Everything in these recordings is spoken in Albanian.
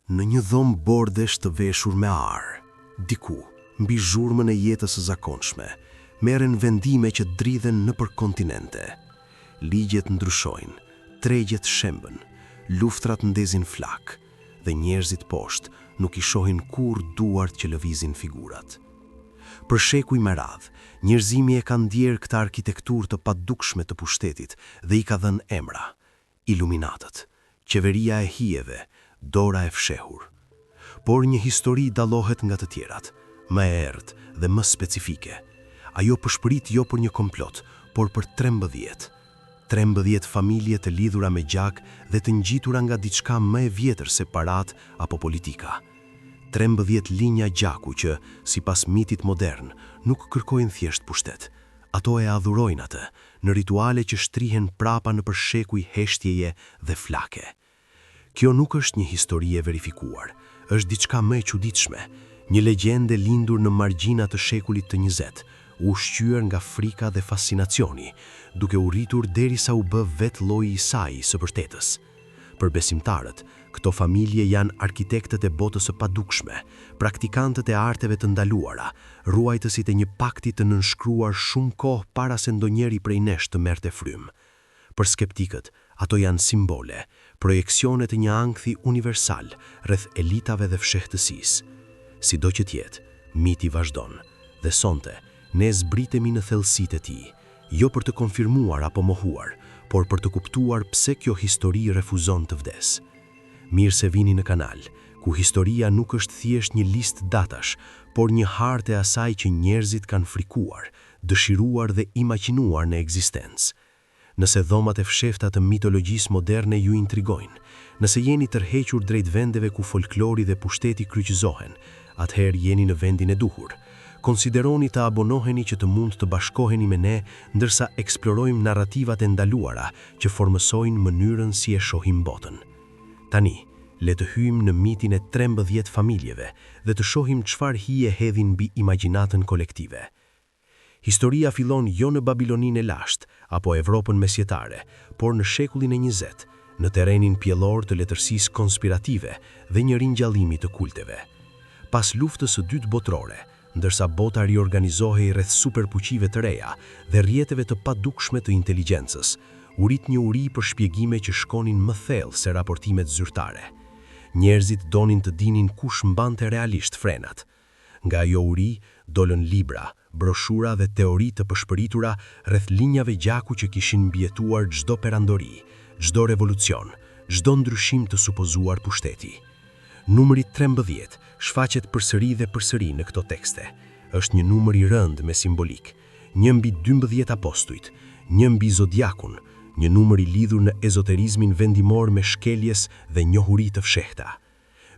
Në një dhomë bordesh të veshur me arë, diku, mbi zhurmën e jetës së zakonshme, merren vendime që dridhen nëpër kontinente. Ligjet ndryshojnë, tregjet shembën, luftrat ndezin flak, dhe njerëzit poshtë nuk i shohin kur duart që lëvizin figurat. Për shekuj me radhë, njerëzimi e ka ndjerë këtë arkitekturë të padukshme të pushtetit dhe i ka dhënë emra: Iluminatët, qeveria e hijeve, dora e fshehur. Por një histori dallohet nga të tjerat, më e errët dhe më specifike. Ajo përshpërit jo për një komplot, por për 13 familje të lidhura me gjak dhe të ngjitura nga diçka më e vjetër se parat apo politika. 13 linja gjaku që, sipas mitit modern, nuk kërkojnë thjesht pushtet. Ato e adhurojnë atë në rituale që shtrihen prapa në për shekuj heshtjeje dhe flake. Kjo nuk është një histori e verifikuar, është diçka më e çuditshme, një legjende lindur në margjina të shekullit të 20, ushqyer nga frika dhe fascinacioni, duke u rritur derisa u bë vetë lloji i saj së vërtetës. Për besimtarët, këto familje janë arkitektët e botës së padukshme, praktikantët e arteve të ndaluara, ruajtësit e një pakti të nënshkruar shumë kohë para se ndonjëri prej nesh të merrte frymë. Për skeptikët, ato janë simbole, projekcione të një ankthi universal rreth elitave dhe fshehtësisë. Sido që tjetë, miti vazhdon, dhe sonte ne zbritemi në thellësitë e tij, jo për të konfirmuar apo mohuar, por për të kuptuar pse kjo histori refuzon të vdes. Mirë se vini në kanal, ku historia nuk është thjesht një listë datash, por një hartë e asaj që njerëzit kanë frikuar, dëshiruar dhe imagjinuar në ekzistencë. Nëse dhomat e fshehta të mitologjisë moderne ju intrigojnë, nëse jeni tërhequr drejt vendeve ku folklori dhe pushteti kryqëzohen, atëherë jeni në vendin e duhur. Konsideroni të abonoheni që të mund të bashkoheni me ne ndërsa eksplorojmë narrativat e ndaluara që formësojnë mënyrën si e shohim botën. Tani, le të hyjmë në mitin e 13 familjeve dhe të shohim çfarë hije hedhin mbi imagjinatën kolektive. Historia fillon jo në Babiloninë e lashtë apo Evropën mesjetare, por në shekullin e 20, në terrenin pjellor të letërsisë konspirative dhe një ringjallimi të kulteve. Pas luftës së dytë botërore, ndërsa bota riorganizohej rreth superfuqive të reja dhe rrjeteve të padukshme të inteligjencës, u rit një uri për shpjegime që shkonin më thellë se raportimet zyrtare. Njerëzit donin të dinin kush mbante realisht frenat. Nga ajo uri dolën libra, broshura dhe teori të përshpëritura rreth linjave gjaku që kishin mbijetuar çdo perandori, çdo revolucion, çdo ndryshim të supozuar pushteti. Numri 13 shfaqet përsëri dhe përsëri në këto tekste. Është një numër i rënd me simbolik, 1 mbi 12 apostujt, 1 mbi zodiakun, një numër i lidhur në ezoterizmin vendimor me shkeljes dhe njohuri të fshehta.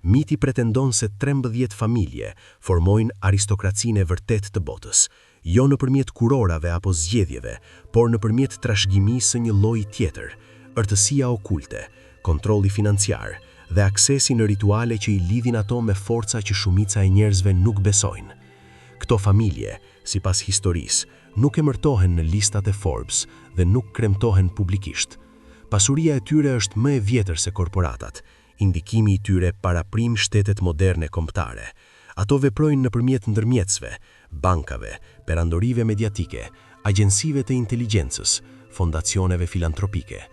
Miti pretendon se 13 familje formojnë aristokracinë e vërtet të botës, jo nëpërmjet kurorave apo zgjedhjeve, por nëpërmjet trashëgimisë së një lloji tjetër, urtësia okulte, kontrolli financiar dhe aksesi në rituale që i lidhin ato me forca që shumica e njerëzve nuk besojnë. Këto familje, sipas historisë, nuk emërtohen në listat e Forbes dhe nuk kremtohen publikisht. Pasuria e tyre është më e vjetër se korporatat, indikimi i tyre paraprim shtetet moderne kombëtare. Ato veprojnë nëpërmjet ndërmjetësve, bankave, perandorive mediatike, agjensive të inteligjencës, fondacioneve filantropike.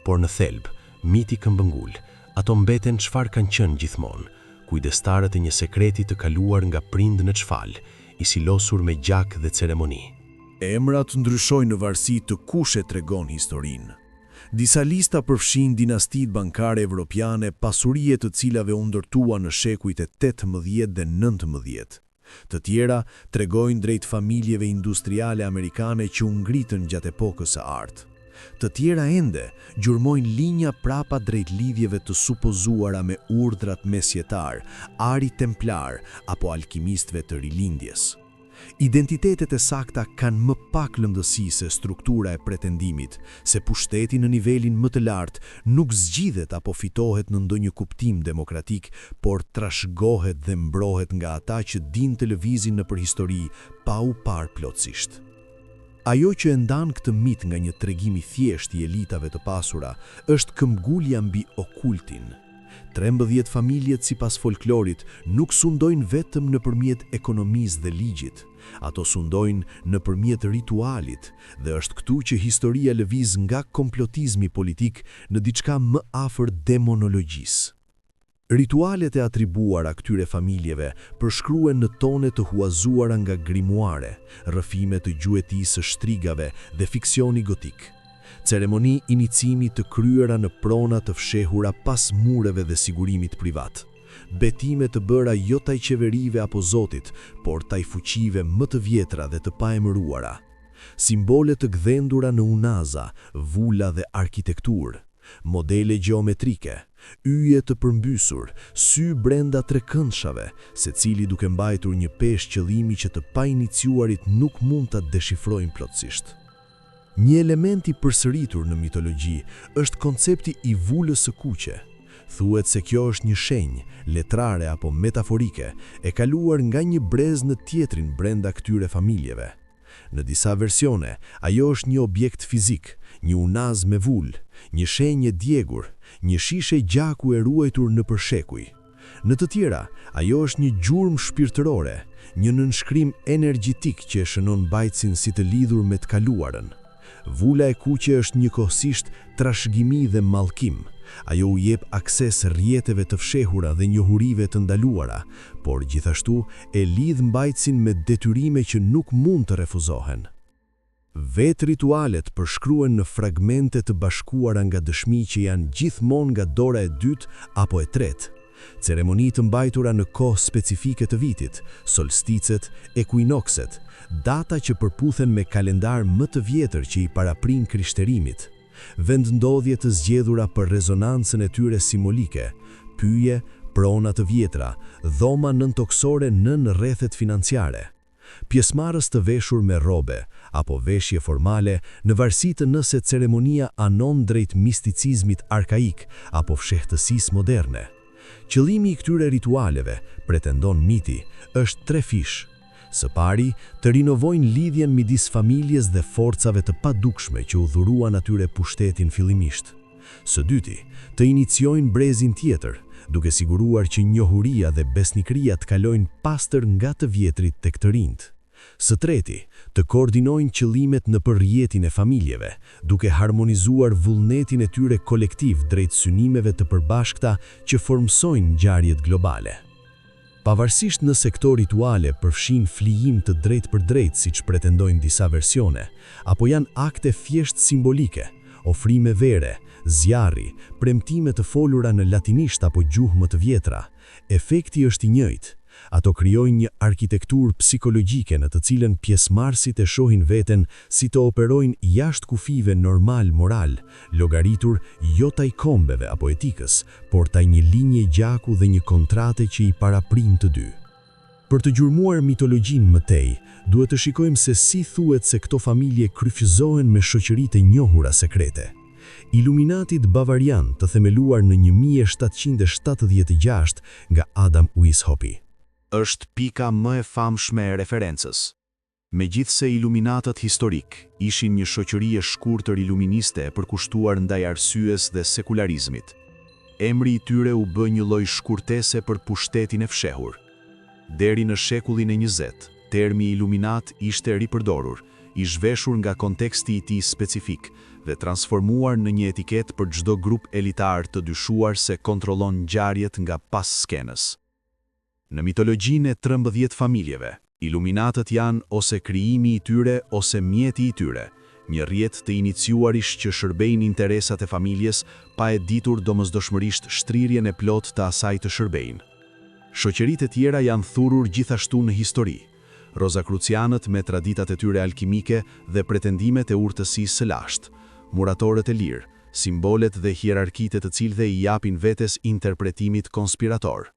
Por në thelb, miti këmbëngul, ato mbeten çfarë kanë qenë gjithmonë, kujdestarët e një sekreti të kaluar nga prind në çfal, i silosur me gjak dhe ceremoni. Emrat ndryshojnë në varësi të kush e tregon historinë. Disa lista përfshin dinastitë bankare evropiane, pasurie të cilave u ndërtuan në shekujt e 18 dhe 19. Të tjera tregojnë drejt familjeve industriale amerikane që u ngritën gjatë epokës së artë. Të tjera ende gjurmojnë linja prapa drejt lidhjeve të supozuara me urdhrat mesjetar, ari templar apo alkimistëve të rilindjes. Identitetet e sakta kanë më pak lëndësi se struktura e pretendimit, se pushteti në nivelin më të lartë nuk zgjidhet apo fitohet në ndonjë kuptim demokratik, por trashëgohet dhe mbrohet nga ata që din të lëvizin nëpër histori pa u parë plotësisht. Ajo që e ndan këtë mit nga një tregim i thjeshtë i elitave të pasura është këmbgulja mbi okultin. 13 familjet sipas folklorit nuk sundojnë vetëm nëpërmjet ekonomisë dhe ligjit, ato sundojnë nëpërmjet ritualit dhe është këtu që historia lëviz nga komplotizmi politik në diçka më afër demonologjisë. Ritualet e atribuara këtyre familjeve përshkruen në tone të huazuara nga grimuare, rrëfime të gjuetisë së shtrigave dhe fiksioni gotik. Ceremoni inicimi të kryera në prona të fshehura pas mureve dhe sigurimit privat. Betime të bëra jo taj qeverive apo zotit, por taj fuqive më të vjetra dhe të paemëruara. Simbole të gdhendura në unaza, vula dhe arkitektur, modele geometrike, yje të përmbysur, sy brenda trekëndshave, secili duke mbajtur një peshë qëllimi që të painiciuarit nuk mund ta deshifrojnë plotësisht. Një element i përsëritur në mitologji është koncepti i vulës së kuqe. Thuhet se kjo është një shenjë, letrare apo metaforike, e kaluar nga një brez në tjetrin brenda këtyre familjeve. Në disa versione, ajo është një objekt fizik, një unaz me vulë, një shenjë e djegur, një shishe gjaku e ruajtur në përshekuj. Në të tjera, ajo është një gjurmë shpirtërore, një nënshkrim energjetik që e shënon mbajtësin si të lidhur me të kaluarën. Vula e kuqe është njëkohësisht trashëgimi dhe mallkim. Ajo u jep akses rrjeteve të fshehura dhe njohurive të ndaluara, por gjithashtu e lidh mbajtësin me detyrime që nuk mund të refuzohen. Vetë ritualet përshkruen në fragmente të bashkuara nga dëshmi që janë gjithmonë nga dora e dytë apo e tretë. Ceremoni të mbajtura në kohë specifike të vitit, solsticet, ekuinokset, data që përputhen me kalendar më të vjetër që i paraprin krishterimit, vendndodhje të zgjedhura për rezonancën e tyre simbolike, pyje, prona të vjetra, dhoma nëntoksore nën rrethet financiare. Pjesëmarrës të veshur me robe apo veshje formale në varësi të nëse ceremonia anon drejt misticizmit arkaik apo fshehtësisë moderne. Qëllimi i këtyre ritualeve, pretendon miti, është trefish. Së pari, të rinovojnë lidhjen midis familjes dhe forcave të padukshme që u dhuruan atyre pushtetin fillimisht. Së dyti, të iniciojnë brezin tjetër, duke siguruar që njohuria dhe besnikëria të kalojnë pastër nga të vjetrit tek të rinjt. Së treti, të koordinojnë qëllimet në përrjetin e familjeve, duke harmonizuar vullnetin e tyre kolektiv drejt synimeve të përbashkëta që formsojnë ngjarjet globale. Pavarësisht nëse këto rituale përfshin flijim të drejt për drejt siç pretendojnë disa versione, apo janë akte thjesht simbolike, ofrime vere, zjarri, premtime të folura në latinisht apo gjuhë më të vjetra, efekti është i njëjtë. Ato krijojnë një arkitekturë psikologjike në të cilën pjesëmarrësit e shohin veten si të operojnë jashtë kufive normal moral, llogaritur jo taj kombeve apo etikës, por taj një linje gjaku dhe një kontrate që i paraprin të dy. Për të gjurmuar mitologjinë më tej, duhet të shikojmë se si thuhet se këto familje kryqëzohen me shoqëritë e njohura sekrete. Iluminatit bavarian të themeluar në 1776 nga Adam Weishaupt është pika më e famshme e referencës. Megjithse iluminatët historik ishin një shoqëri e shkurtër iluministe e përkushtuar ndaj arsyes dhe sekularizmit, emri i tyre u bë një lloj shkurtese për pushtetin e fshehur. Deri në shekullin e 20, termi iluminat ishte ripërdorur, i zhveshur nga konteksti i tij specifik dhe transformuar në një etiket për çdo grup elitar të dyshuar se kontrollon ngjarjet nga pas skenës. Në mitologjinë e 13 familjeve, iluminatët janë ose krijimi i tyre ose mjeti i tyre, një rrjet të iniciuarish që shërbejnë interesat e familjes pa e ditur domosdoshmërisht shtrirjen e plot të asaj të shërbejnë. Shoqëritë e tjera janë thurur gjithashtu në histori. Rozakrucianët me traditat e tyre alkimike dhe pretendimet e urtësisë së lashtë, muratorët e lirë, simbolet dhe hierarkitë të cilëve i japin vetes interpretimit konspirator.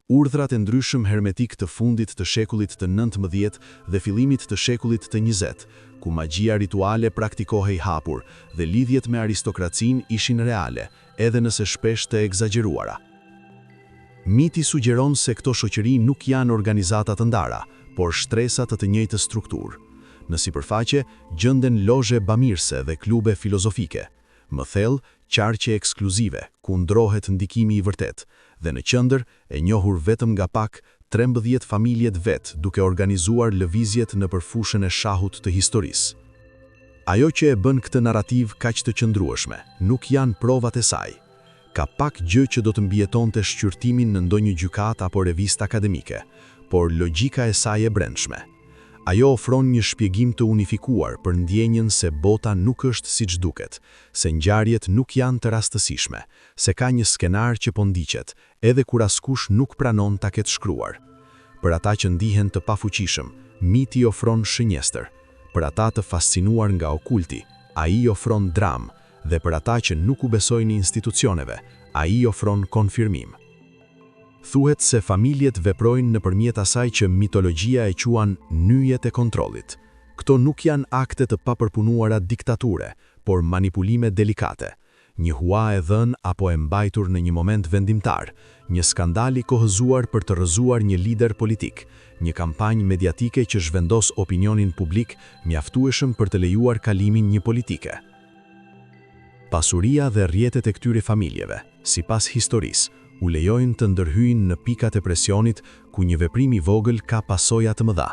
Urdhrat e ndryshëm hermetik të fundit të shekullit të 19 dhe fillimit të shekullit të 20, ku magjia rituale praktikohej hapur dhe lidhjet me aristokracinë ishin reale, edhe nëse shpesh të egzageruara. Miti sugjeron se këto shoqëri nuk janë organizata të ndara, por shtresa të njëjtës strukturë. Në sipërfaqe gjenden lozhe bamirëse dhe klube filozofike. Më thellë, qarqe ekskluzive, ku ndrohet ndikimi i vërtet, dhe në qendër e njohur vetëm nga pak 13 familjet vet duke organizuar lëvizjet në përfushën e shahut të historisë. Ajo që e bën këtë narrativ kaq të qëndrueshme, nuk janë provat e saj. Ka pak gjë që do të mbijetonte shqyrtimin në ndonjë gjykatë apo revistë akademike, por logjika e saj e brendshme. Ajo ofron një shpjegim të unifikuar për ndjenjën se bota nuk është siç duket, se ngjarjet nuk janë të rastësishme, se ka një skenar që po ndiqet, edhe kur askush nuk pranon ta ketë shkruar. Për ata që ndihen të pafuqishëm, miti ofron shënjestër. Për ata të fascinuar nga okulti, ai ofron dram, dhe për ata që nuk u besojnë institucioneve, ai ofron konfirmim. Thuhet se familjet veprojnë nëpërmjet asaj që mitologjia e quan nyjet e kontrollit. Këto nuk janë akte të papërpunuara diktature, por manipulime delikate. Një hua e dhënë apo e mbajtur në një moment vendimtar, një skandal i kohëzuar për të rrëzuar një lider politik, një kampanjë mediatike që zhvendos opinionin publik mjaftueshëm për të lejuar kalimin një politike. Pasuria dhe rrjetet e këtyre familjeve, sipas historisë, u lejojnë të ndërhyjnë në pikat e presionit ku një veprim i vogël ka pasoja të mëdha.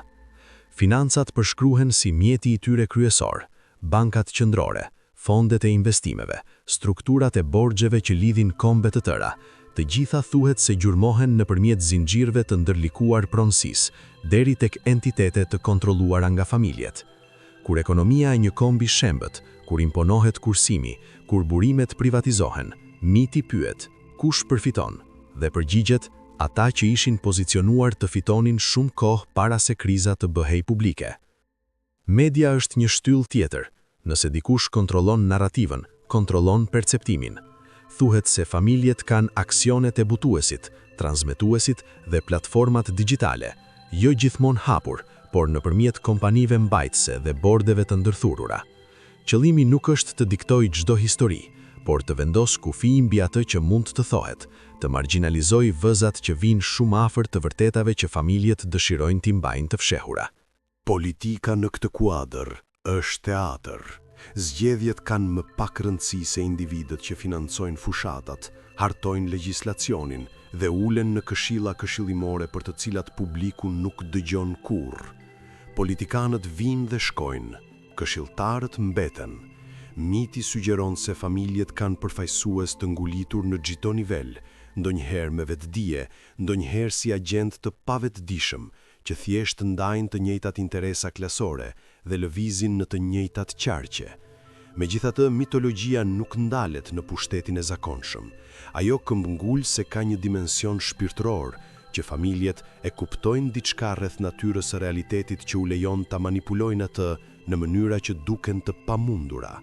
Financat përshkruhen si mjeti i tyre kryesor, bankat qendrore, fondet e investimeve, strukturat e borxheve që lidhin kombe të tëra, të gjitha thuhet se gjurmohen nëpërmjet zinxhirëve të ndërlikuar pronësisë, deri tek entitete të kontrolluara nga familjet. Kur ekonomia e një kombi shembët, kur imponohet kursimi, kur burimet privatizohen, miti pyet: kush përfiton? Dhe përgjigjet, ata që ishin pozicionuar të fitonin shumë kohë para se kriza të bëhej publike. Media është një shtyllë tjetër. Nëse dikush kontrollon narrativën, kontrollon perceptimin. Thuhet se familjet kanë aksionet e butuesit, transmetuesit dhe platformat digjitale, jo gjithmonë hapur, por nëpërmjet kompanive mbajtëse dhe bordeve të ndërthurura. Qëllimi nuk është të diktojë çdo histori, por të vendos kufi mbi atë që mund të thohet, të marginalizoj vëzat që vinë shumë afër të vërtetave që familjet dëshirojnë t'i mbajnë të fshehura. Politika në këtë kuadër është teatër. Zgjedhjet kanë më pak rëndësi se individët që financojnë fushatat, hartojnë legjislacionin dhe ulen në këshilla këshillimore për të cilat publiku nuk dëgjon kurrë. Politikanët vinë dhe shkojnë, këshilltarët mbeten. Miti sugjeron se familjet kanë përfaqësues të ngulitur në çdo nivel, ndonjëherë me vetdije, ndonjëherë si agent të pavetdijshëm, që thjesht ndajnë të njëjtat interesa klasore dhe lëvizin në të njëjtat qarqe. Megjithatë, mitologjia nuk ndalet në pushtetin e zakonshëm. Ajo këmbëngul se ka një dimension shpirtëror, që familjet e kuptojnë diçka rreth natyrës së realitetit që u lejon ta manipulojnë atë në mënyra që duken të pamundura.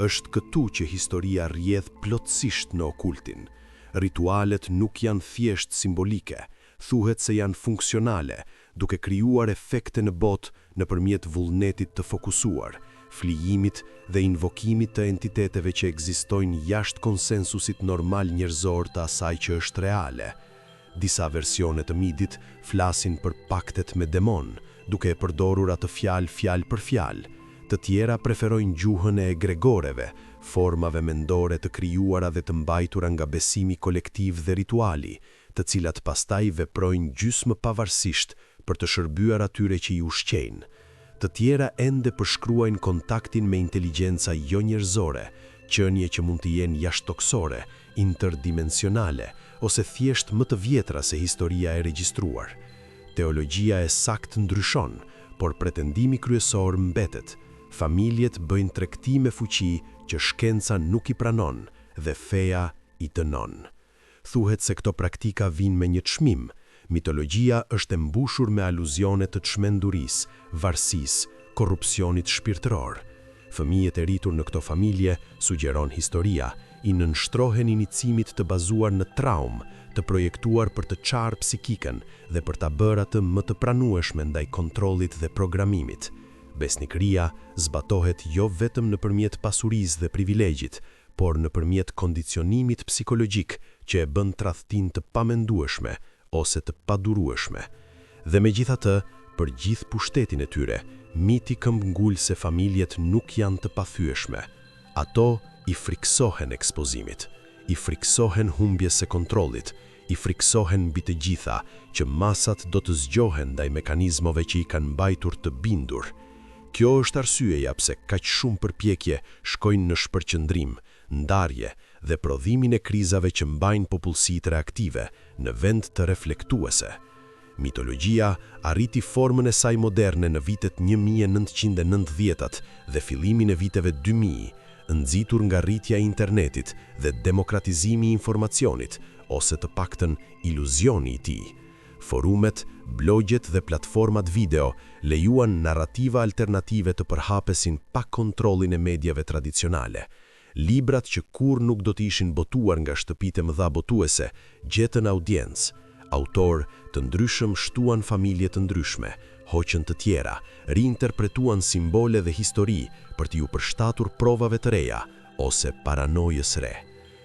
Është këtu që historia rrjedh plotësisht në okultin. Ritualet nuk janë thjesht simbolike, thuhet se janë funksionale, duke krijuar efekte në botë nëpërmjet vullnetit të fokusuar, flijimit dhe invokimit të entiteteve që ekzistojnë jashtë konsensusit normal njerëzor të asaj që është reale. Disa versione të midit flasin për paktet me demon, duke e përdorur atë fjalë për fjalë. Të tjera preferojnë gjuhën e egregoreve, formave mendore të krijuara dhe të mbajtura nga besimi kolektiv dhe rituali, të cilat pastaj veprojnë gjysmë pavarësisht për të shërbyer atyre që i ushqejnë. Të tjera ende përshkruajnë kontaktin me inteligjenca jo njerëzore, qenie që mund të jenë jashtëtoksore, interdimensionale, ose thjesht më të vjetra se historia e regjistruar. Teologjia e saktë ndryshon, por pretendimi kryesor mbetet. Familjet bëjnë tregti me fuqi që shkenca nuk i pranon dhe feja i dënon. Thuhet se këto praktika vinë me një çmim. Mitologjia është e mbushur me aluzione të çmendurisë, varësisë, korrupsionit shpirtëror. Fëmijët e rritur në këto familje, sugjeron historia, i nënshtrohen inicimit të bazuar në traumë, të projektuar për të çarë psikikën dhe për ta bërë atë më të pranueshme ndaj kontrollit dhe programimit. Besnikëria zbatohet jo vetëm nëpërmjet pasurisë dhe privilegjit, por nëpërmjet kondicionimit psikologjik që e bën tradhtin të pamendueshme ose të padurueshme. Dhe megjithatë, për gjithë pushtetin e tyre, miti këmbëngul se familjet nuk janë të pathyeshme. Ato I friksohen ekspozimit, i friksohen humbjes së kontrollit, i friksohen mbi të gjitha që masat do të zgjohen ndaj mekanizmove që i kanë mbajtur të bindur. Kjo është arsyeja pse kaq shumë përpjekje shkojnë në shpërqendrim, ndarje dhe prodhimin e krizave që mbajnë popullsitë reaktive në vend të reflektuese. Mitologjia arriti formën e saj moderne në vitet 1990-at dhe fillimin e viteve 2000, nxitur nga rritja e internetit dhe demokratizimi i informacionit, ose të paktën iluzioni i tij. Forumet, blogjet dhe platformat video lejuan narrativa alternative të përhapesin pa kontrollin e mediave tradicionale. Librat që kur nuk do të ishin botuar nga shtëpitë e mëdha botuese, gjetën audiencë. Autor të ndryshëm shtuan familje të ndryshme, hoqën të tjera, riinterpretuan simbole dhe histori për t'ju përshtatur provave të reja ose paranojës re.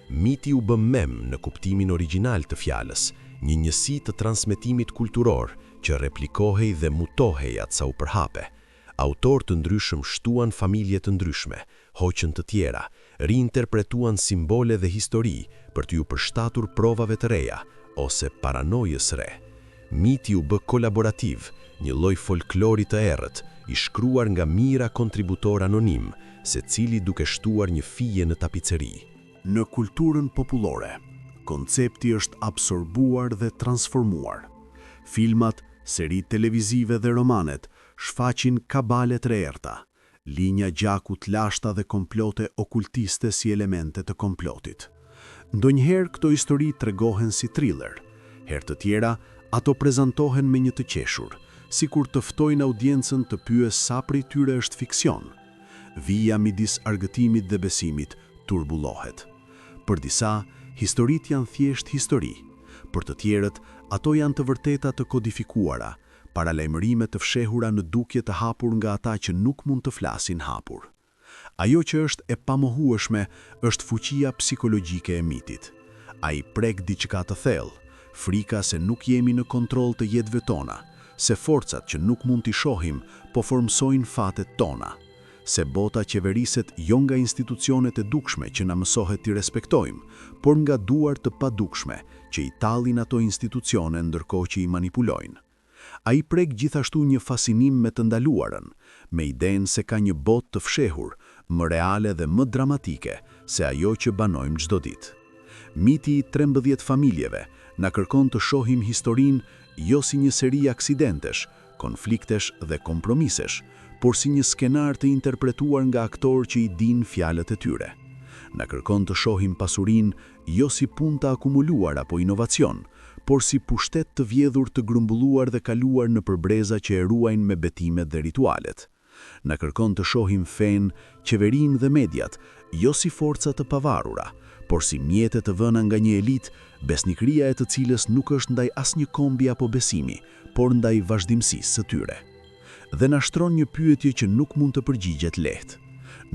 Miti u bë mem në kuptimin origjinal të fjalës, një njësi të transmetimit kulturor që replikohej dhe mutohej atë sa u përhape. Autor të ndryshëm shtuan familje të ndryshme, hoqën të tjera, riinterpretuan simbole dhe histori për t'ju përshtatur provave të reja ose paranojës re. Miti u bë kolaborativ, një lloj folklori të errët, i shkruar nga mijëra kontributor anonim, secili duke shtuar një fije në tapiceri. Në kulturën popullore, koncepti është absorbuar dhe transformuar. Filmat, seri televizive dhe romanet shfaqin kabale të errta, linja gjaku të lashta dhe komplote okultiste si elemente të komplotit. Ndonjëherë këto histori tregohen si thriller, herë të tjera ato prezantohen me një të qeshur, sikur të ftojnë audiencën të pyes sa prej tyre është fiksion. Vija midis argëtimit dhe besimit turbullohet. Për disa, historitë janë thjesht histori. Për të tjerët, ato janë të vërteta të kodifikuara, paralajmërime të fshehura në dukje të hapur nga ata që nuk mund të flasin hapur. Ajo që është e pamohueshme është fuqia psikologjike e mitit. Ai prek diçka të thellë, frika se nuk jemi në kontroll të jetëve tona, se forcat që nuk mund t'i shohim po formsojnë fatet tona, se bota qeveriset jo nga institucionet e dukshme që na mësohet t'i respektojmë, por nga duar të padukshme që i tallin ato institucione ndërkohë që i manipulojnë. Ai prek gjithashtu një fascinim me të ndaluarën, me idenë se ka një botë të fshehur, më reale dhe më dramatike se ajo që banojmë çdo ditë. Miti i 13 familjeve na kërkon të shohim historinë jo si një seri aksidentesh, konfliktesh dhe kompromisesh, por si një skenar të interpretuar nga aktorë që i dinë fjalët e tyre. Na kërkon të shohim pasurinë jo si punë të akumuluar apo inovacion, por si pushtet të vjedhur të grumbulluar dhe kaluar në përbreza që e ruajnë me betimet dhe ritualet. Na kërkon të shohim fen, qeverinë dhe mediat, jo si forca të pavarura, por si mjete të vëna nga një elit, besnikëria e të cilës nuk është ndaj asnjë kombi apo besimi, por ndaj vazhdimësisë së tyre. Dhe na shtron një pyetje që nuk mund të përgjigjet lehtë.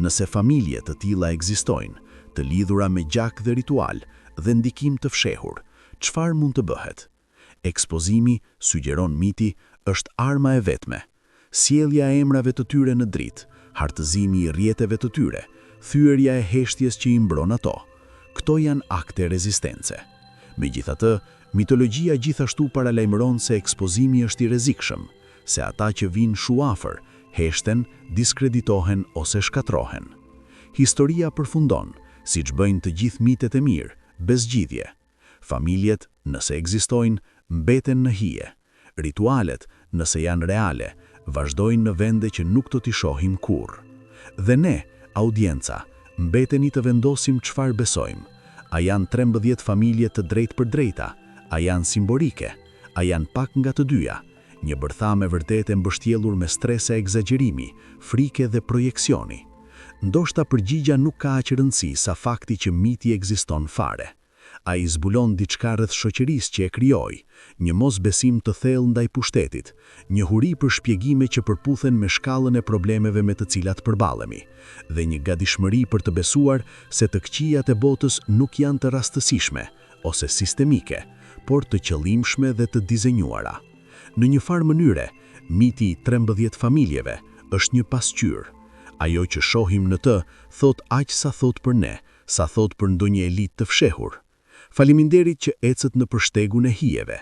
Nëse familje të tilla ekzistojnë, të lidhura me gjak dhe ritual dhe ndikim të fshehur, çfarë mund të bëhet? Ekspozimi, sugjeron miti, është arma e vetme. Sjellja e emrave të tyre në dritë, hartëzimi i rrjeteve të tyre, thyerja e heshtjes që i mbron ato. Këto janë akte rezistence. Megjithatë, mitologjia gjithashtu paralajmëron se ekspozimi është i rrezikshëm, se ata që vinë shuafër, heshten, diskreditohen ose shkatrohen. Historia përfundon, siç bëjnë të gjithë mitet e mirë, bezgjidhje. Familjet, nëse ekzistojnë, mbeten në hije. Ritualet, nëse janë reale, vazhdojnë në vende që nuk do t'i shohim kurrë. Dhe ne, audienca, mbeteni të vendosim çfarë besojmë. A janë 13 familje të drejtë për drejta? A janë simbolike? A janë pak nga të dyja? Një bërthame vërtet e mbështjellur me stres e egzagjerimi, frike dhe projeksioni. Ndoshta përgjigja nuk ka aq rëndësi sa fakti që miti ekziston fare. Ai zbulon diçka rreth shoqërisë që e krijoi, një mosbesim të thellë ndaj pushtetit, një huri për shpjegime që përputhen me shkallën e problemeve me të cilat përballemi, dhe një gatishmëri për të besuar se të këqijat e botës nuk janë të rastësishme ose sistemike, por të qëllimshme dhe të dizenjuara. Në një farë mënyre, miti i 13 familjeve është një pasqyrë. Ajo që shohim në të, thot aq sa thot për ne, sa thot për ndonjë elitë të fshehur. Faleminderit që ecët në përshtegun e hijeve.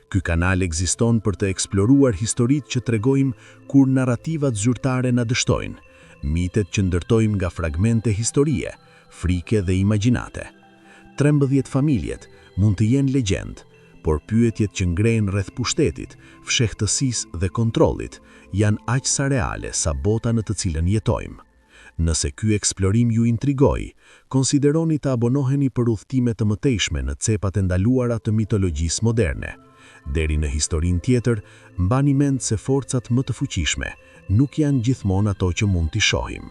Ky kanal ekziston për të eksploruar historitë që tregojmë kur narrativat zyrtare na dështojnë, mitet që ndërtojmë nga fragmente historie, frike dhe imagjinate. 13 familjet mund të jenë legjend, por pyetjet që ngrejnë rreth pushtetit, fshehtësisë dhe kontrollit janë aq sa reale sa bota në të cilën jetojmë. Nëse ky eksplorim ju intrigoi, konsideroni të abonoheni për udhëtime të mëtejshme në cepat e ndaluara të mitologjisë moderne. Deri në historinë tjetër, mbani mend se forcat më të fuqishme nuk janë gjithmonë ato që mund t'i shohim.